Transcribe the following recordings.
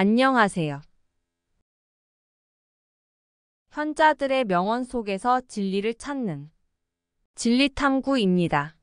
안녕하세요. 현자들의 명언 속에서 진리를 찾는 진리탐구입니다.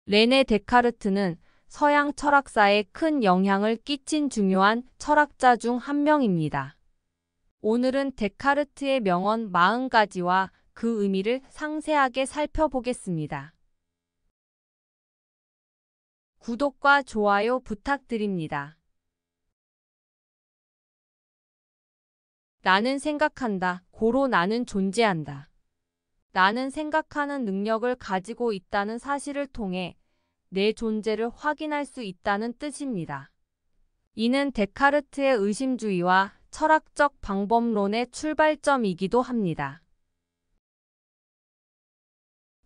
레네 데카르트는 서양 철학사에 큰 영향을 끼친 중요한 철학자 중 한 명입니다. 오늘은 데카르트의 명언 40가지와 그 의미를 상세하게 살펴보겠습니다. 구독과 좋아요 부탁드립니다. 나는 생각한다. 고로 나는 존재한다. 나는 생각하는 능력을 가지고 있다는 사실을 통해 내 존재를 확인할 수 있다는 뜻입니다. 이는 데카르트의 의심주의와 철학적 방법론의 출발점이기도 합니다.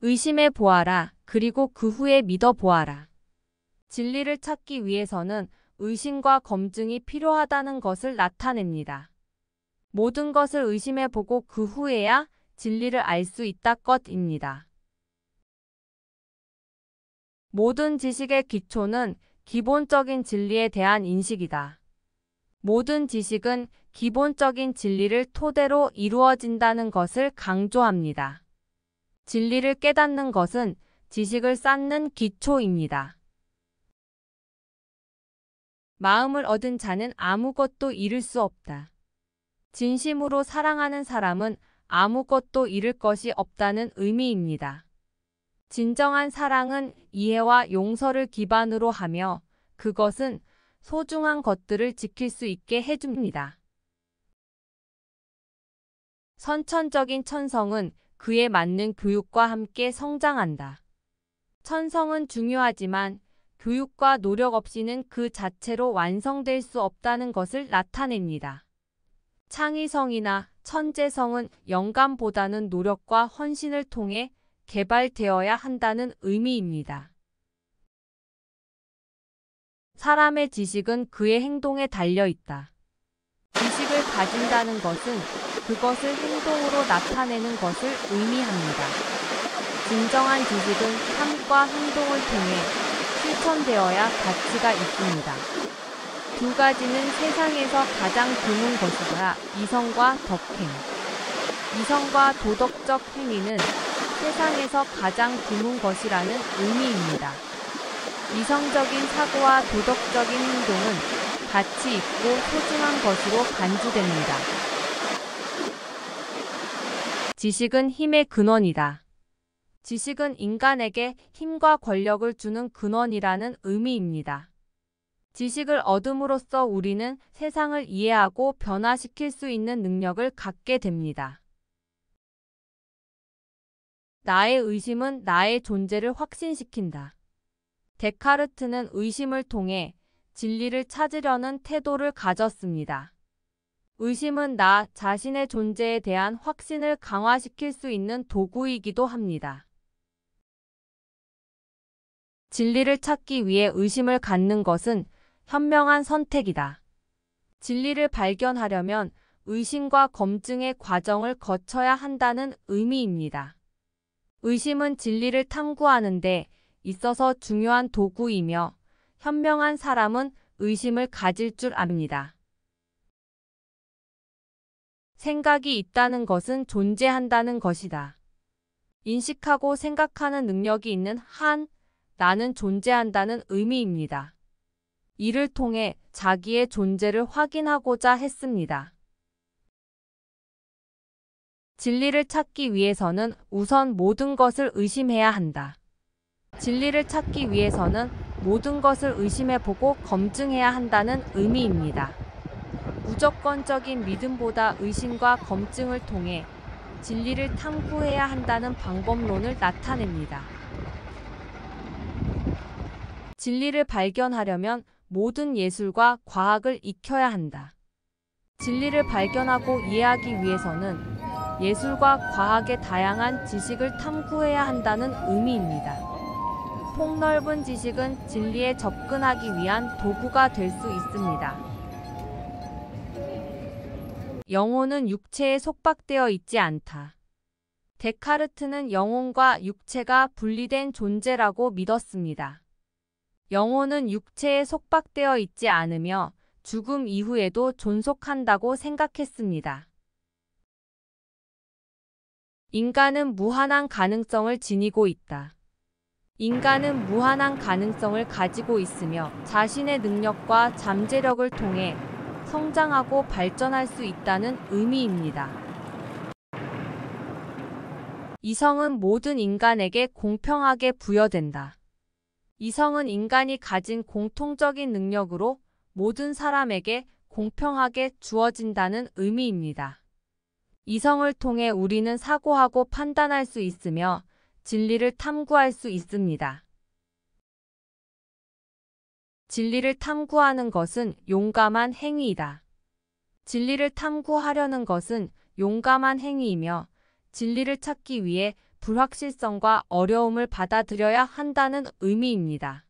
의심해 보아라. 그리고 그 후에 믿어 보아라. 진리를 찾기 위해서는 의심과 검증이 필요하다는 것을 나타냅니다. 모든 것을 의심해 보고 그 후에야 진리를 알 수 있다 것입니다. 모든 지식의 기초는 기본적인 진리에 대한 인식이다. 모든 지식은 기본적인 진리를 토대로 이루어진다는 것을 강조합니다. 진리를 깨닫는 것은 지식을 쌓는 기초입니다. 마음을 얻은 자는 아무것도 잃을 수 없다. 진심으로 사랑하는 사람은 아무것도 잃을 것이 없다는 의미입니다. 진정한 사랑은 이해와 용서를 기반으로 하며 그것은 소중한 것들을 지킬 수 있게 해줍니다. 선천적인 천성은 그에 맞는 교육과 함께 성장한다. 천성은 중요하지만 교육과 노력 없이는 그 자체로 완성될 수 없다는 것을 나타냅니다. 창의성이나 천재성은 영감보다는 노력과 헌신을 통해 개발되어야 한다는 의미입니다. 사람의 지식은 그의 행동에 달려 있다. 지식을 가진다는 것은 그것을 행동으로 나타내는 것을 의미합니다. 진정한 지식은 삶과 행동을 통해 실천되어야 가치가 있습니다. 두 가지는 세상에서 가장 드문 것이다. 이성과 덕행. 이성과 도덕적 행위는 세상에서 가장 드문 것이라는 의미입니다. 이성적인 사고와 도덕적인 행동은 가치 있고 소중한 것으로 간주됩니다. 지식은 힘의 근원이다. 지식은 인간에게 힘과 권력을 주는 근원이라는 의미입니다. 지식을 얻음으로써 우리는 세상을 이해하고 변화시킬 수 있는 능력을 갖게 됩니다. 나의 의심은 나의 존재를 확신시킨다. 데카르트는 의심을 통해 진리를 찾으려는 태도를 가졌습니다. 의심은 나 자신의 존재에 대한 확신을 강화시킬 수 있는 도구이기도 합니다. 진리를 찾기 위해 의심을 갖는 것은 현명한 선택이다. 진리를 발견하려면 의심과 검증의 과정을 거쳐야 한다는 의미입니다. 의심은 진리를 탐구하는 데 있어서 중요한 도구이며 현명한 사람은 의심을 가질 줄 압니다. 생각이 있다는 것은 존재한다는 것이다. 인식하고 생각하는 능력이 있는 한 나는 존재한다는 의미입니다. 이를 통해 자기의 존재를 확인하고자 했습니다. 진리를 찾기 위해서는 우선 모든 것을 의심해야 한다. 진리를 찾기 위해서는 모든 것을 의심해보고 검증해야 한다는 의미입니다. 무조건적인 믿음보다 의심과 검증을 통해 진리를 탐구해야 한다는 방법론을 나타냅니다. 진리를 발견하려면 모든 예술과 과학을 익혀야 한다. 진리를 발견하고 이해하기 위해서는 예술과 과학의 다양한 지식을 탐구해야 한다는 의미입니다. 폭넓은 지식은 진리에 접근하기 위한 도구가 될 수 있습니다. 영혼은 육체에 속박되어 있지 않다. 데카르트는 영혼과 육체가 분리된 존재라고 믿었습니다. 영혼은 육체에 속박되어 있지 않으며 죽음 이후에도 존속한다고 생각했습니다. 인간은 무한한 가능성을 지니고 있다. 인간은 무한한 가능성을 가지고 있으며 자신의 능력과 잠재력을 통해 성장하고 발전할 수 있다는 의미입니다. 이성은 모든 인간에게 공평하게 부여된다. 이성은 인간이 가진 공통적인 능력으로 모든 사람에게 공평하게 주어진다는 의미입니다. 이성을 통해 우리는 사고하고 판단할 수 있으며 진리를 탐구할 수 있습니다. 진리를 탐구하는 것은 용감한 행위이다. 진리를 탐구하려는 것은 용감한 행위이며 진리를 찾기 위해 불확실성과 어려움을 받아들여야 한다는 의미입니다.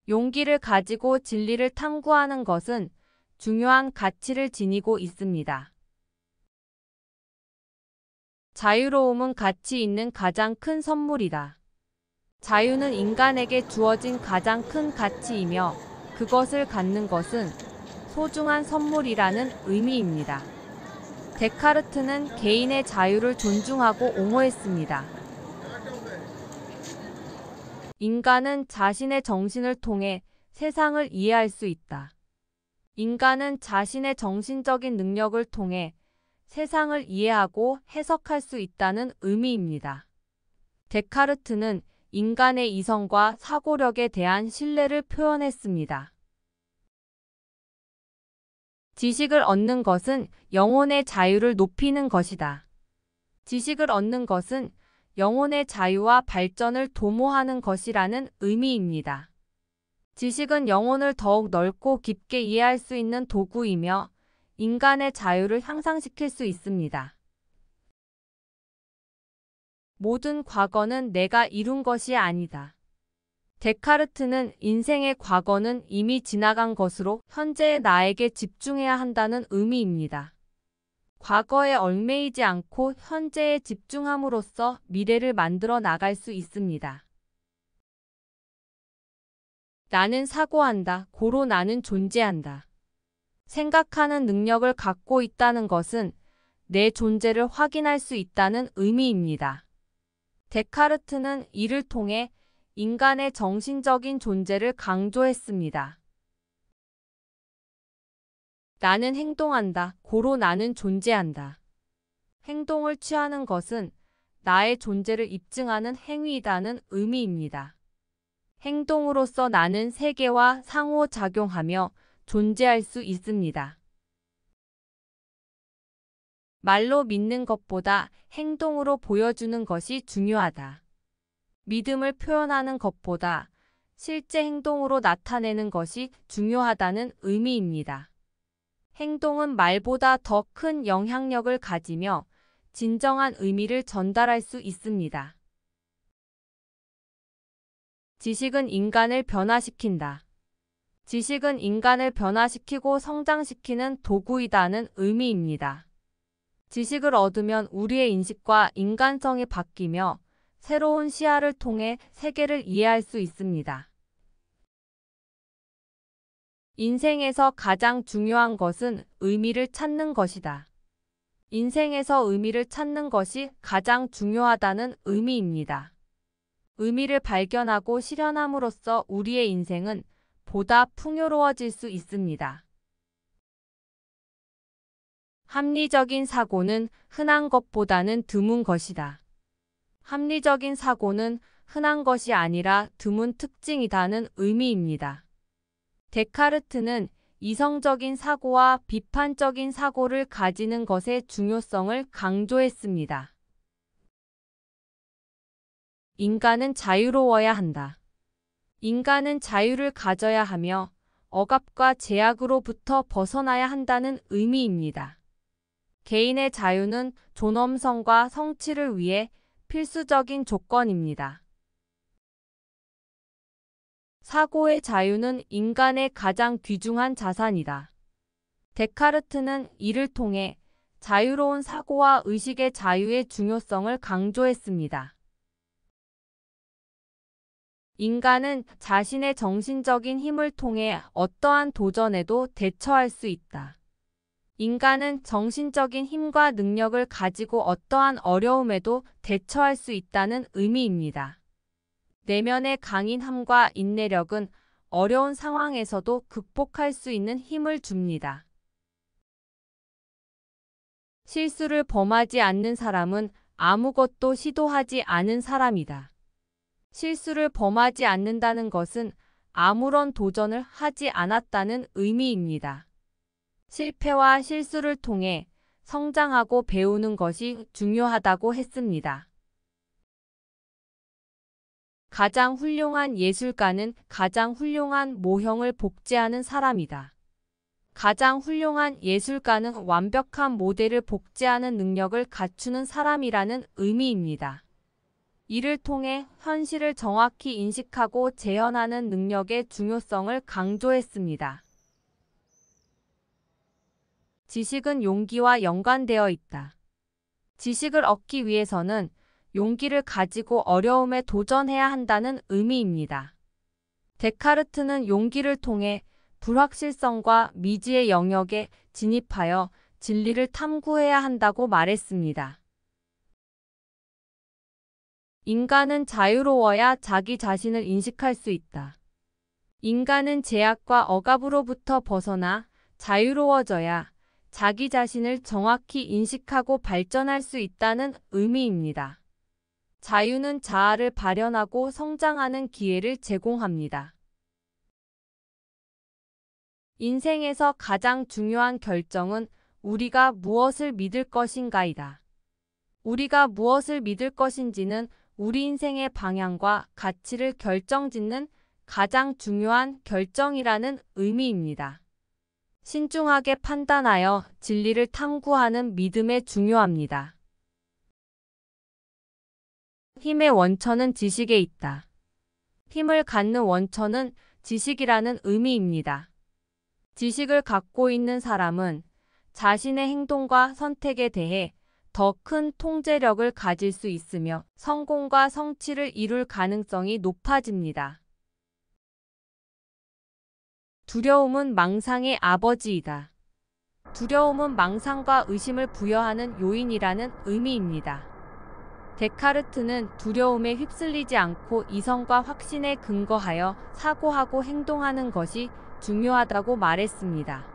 용기를 가지고 진리를 탐구하는 것은 중요한 가치를 지니고 있습니다. 자유로움은 가치 있는 가장 큰 선물이다. 자유는 인간에게 주어진 가장 큰 가치이며 그것을 갖는 것은 소중한 선물이라는 의미입니다. 데카르트는 개인의 자유를 존중하고 옹호했습니다. 인간은 자신의 정신을 통해 세상을 이해할 수 있다. 인간은 자신의 정신적인 능력을 통해 세상을 이해하고 해석할 수 있다는 의미입니다. 데카르트는 인간의 이성과 사고력에 대한 신뢰를 표현했습니다. 지식을 얻는 것은 영혼의 자유를 높이는 것이다. 지식을 얻는 것은 영혼의 자유와 발전을 도모하는 것이라는 의미입니다. 지식은 영혼을 더욱 넓고 깊게 이해할 수 있는 도구이며 인간의 자유를 향상시킬 수 있습니다. 모든 과거는 내가 이룬 것이 아니다. 데카르트는 인생의 과거는 이미 지나간 것으로 현재의 나에게 집중해야 한다는 의미입니다. 과거에 얽매이지 않고 현재에 집중함으로써 미래를 만들어 나갈 수 있습니다. 나는 사고한다. 고로 나는 존재한다. 생각하는 능력을 갖고 있다는 것은 내 존재를 확인할 수 있다는 의미입니다. 데카르트는 이를 통해 인간의 정신적인 존재를 강조했습니다. 나는 행동한다. 고로 나는 존재한다. 행동을 취하는 것은 나의 존재를 입증하는 행위이다는 의미입니다. 행동으로써 나는 세계와 상호작용하며 존재할 수 있습니다. 말로 믿는 것보다 행동으로 보여주는 것이 중요하다. 믿음을 표현하는 것보다 실제 행동으로 나타내는 것이 중요하다는 의미입니다. 행동은 말보다 더 큰 영향력을 가지며 진정한 의미를 전달할 수 있습니다. 지식은 인간을 변화시킨다. 지식은 인간을 변화시키고 성장시키는 도구이다는 의미입니다. 지식을 얻으면 우리의 인식과 인간성이 바뀌며 새로운 시야를 통해 세계를 이해할 수 있습니다. 인생에서 가장 중요한 것은 의미를 찾는 것이다. 인생에서 의미를 찾는 것이 가장 중요하다는 의미입니다. 의미를 발견하고 실현함으로써 우리의 인생은 보다 풍요로워질 수 있습니다. 합리적인 사고는 흔한 것보다는 드문 것이다. 합리적인 사고는 흔한 것이 아니라 드문 특징이다는 의미입니다. 데카르트는 이성적인 사고와 비판적인 사고를 가지는 것의 중요성을 강조했습니다. 인간은 자유로워야 한다. 인간은 자유를 가져야 하며 억압과 제약으로부터 벗어나야 한다는 의미입니다. 개인의 자유는 존엄성과 성취를 위해 필수적인 조건입니다. 사고의 자유는 인간의 가장 귀중한 자산이다. 데카르트는 이를 통해 자유로운 사고와 의식의 자유의 중요성을 강조했습니다. 인간은 자신의 정신적인 힘을 통해 어떠한 도전에도 대처할 수 있다. 인간은 정신적인 힘과 능력을 가지고 어떠한 어려움에도 대처할 수 있다는 의미입니다. 내면의 강인함과 인내력은 어려운 상황에서도 극복할 수 있는 힘을 줍니다. 실수를 범하지 않는 사람은 아무것도 시도하지 않은 사람이다. 실수를 범하지 않는다는 것은 아무런 도전을 하지 않았다는 의미입니다. 실패와 실수를 통해 성장하고 배우는 것이 중요하다고 했습니다. 가장 훌륭한 예술가는 가장 훌륭한 모형을 복제하는 사람이다. 가장 훌륭한 예술가는 완벽한 모델을 복제하는 능력을 갖추는 사람이라는 의미입니다. 이를 통해 현실을 정확히 인식하고 재현하는 능력의 중요성을 강조했습니다. 지식은 용기와 연관되어 있다. 지식을 얻기 위해서는 용기를 가지고 어려움에 도전해야 한다는 의미입니다. 데카르트는 용기를 통해 불확실성과 미지의 영역에 진입하여 진리를 탐구해야 한다고 말했습니다. 인간은 자유로워야 자기 자신을 인식할 수 있다. 인간은 제약과 억압으로부터 벗어나 자유로워져야 자기 자신을 정확히 인식하고 발전할 수 있다는 의미입니다. 자유는 자아를 발현하고 성장하는 기회를 제공합니다. 인생에서 가장 중요한 결정은 우리가 무엇을 믿을 것인가이다. 우리가 무엇을 믿을 것인지는 우리 인생의 방향과 가치를 결정짓는 가장 중요한 결정이라는 의미입니다. 신중하게 판단하여 진리를 탐구하는 믿음에 중요합니다. 힘의 원천은 지식에 있다. 힘을 갖는 원천은 지식이라는 의미입니다. 지식을 갖고 있는 사람은 자신의 행동과 선택에 대해 더 큰 통제력을 가질 수 있으며 성공과 성취를 이룰 가능성이 높아집니다. 두려움은 망상의 아버지이다. 두려움은 망상과 의심을 부여하는 요인이라는 의미입니다. 데카르트는 두려움에 휩쓸리지 않고 이성과 확신에 근거하여 사고하고 행동하는 것이 중요하다고 말했습니다.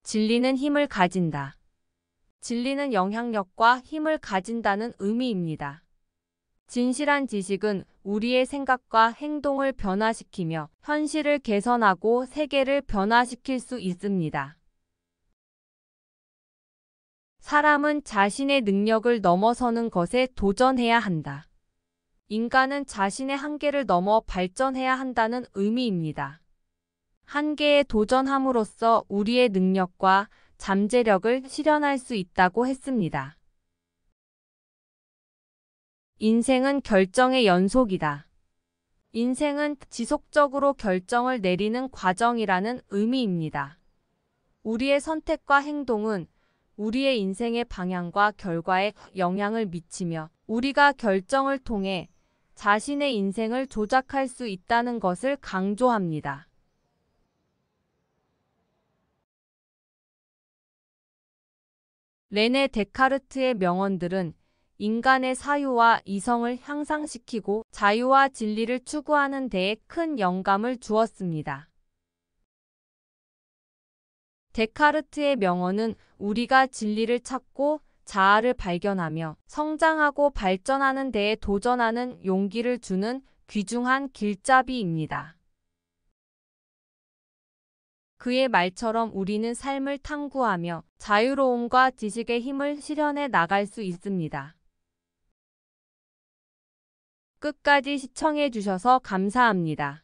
진리는 힘을 가진다. 진리는 영향력과 힘을 가진다는 의미입니다. 진실한 지식은 우리의 생각과 행동을 변화시키며 현실을 개선하고 세계를 변화시킬 수 있습니다. 사람은 자신의 능력을 넘어서는 것에 도전해야 한다. 인간은 자신의 한계를 넘어 발전해야 한다는 의미입니다. 한계에 도전함으로써 우리의 능력과 잠재력을 실현할 수 있다고 했습니다. 인생은 결정의 연속이다. 인생은 지속적으로 결정을 내리는 과정이라는 의미입니다. 우리의 선택과 행동은 우리의 인생의 방향과 결과에 영향을 미치며 우리가 결정을 통해 자신의 인생을 조작할 수 있다는 것을 강조합니다. 레네 데카르트의 명언들은 인간의 사유와 이성을 향상시키고 자유와 진리를 추구하는 데에 큰 영감을 주었습니다. 데카르트의 명언은 우리가 진리를 찾고 자아를 발견하며 성장하고 발전하는 데에 도전하는 용기를 주는 귀중한 길잡이입니다. 그의 말처럼 우리는 삶을 탐구하며 자유로움과 지식의 힘을 실현해 나갈 수 있습니다. 끝까지 시청해 주셔서 감사합니다.